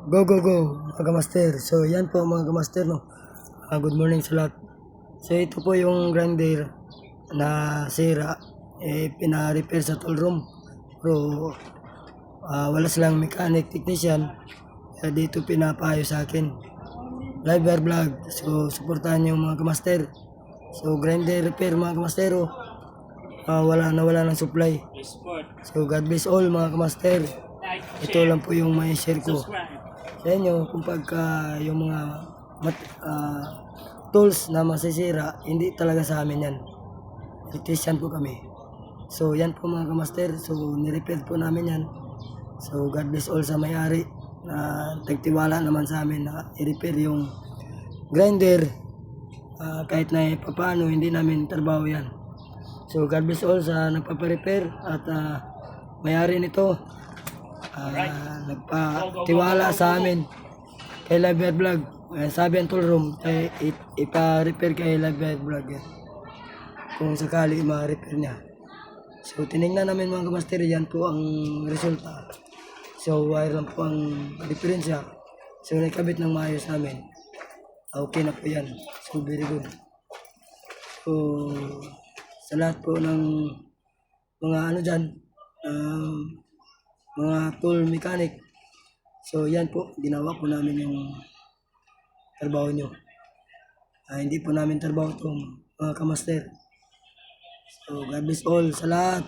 Go, go, go, mga kamaster. So, yan po mga kamaster, no. Good morning sa lahat. So, ito po yung grinder na sira. Pina-repair sa tool room. Pero, wala silang mechanic technician. Kaya dito pinapayo sa akin. Live bear vlog. So, supportahan nyo mga kamaster. So, grinder repair mga kamastero. Wala ng supply. So, God bless all mga kamaster. Ito lang po yung may share ko sa inyo kung pagka yung mga tools na masisira, hindi talaga sa amin yan. Electrician po kami. So yan po mga kamaster, so nirepair po namin yan. So God bless all sa may-ari na tagtiwala naman sa amin na i-repair yung grinder. Kahit na paano hindi namin trabaho yan. So God bless all sa nagpaparepair at may-ari nito. Nagpatiwala sa amin kay Live Bear Vlog. Sabi ang tool room kay ipa-repair kay Live Bear Vlog yan. Kung sakali ma-repair niya. So tinignan namin mga kamaster, yan po ang resulta. So wire lang po ang diferensya. So nakabit ng maayos namin. Okay na po yan. So very good. So sa lahat po ng mga ano dyan, mga tool mechanic. So yan po, ginawa po namin yung trabaho nyo. Hindi po namin trabaho itong mga kamaster. So God bless all sa lahat.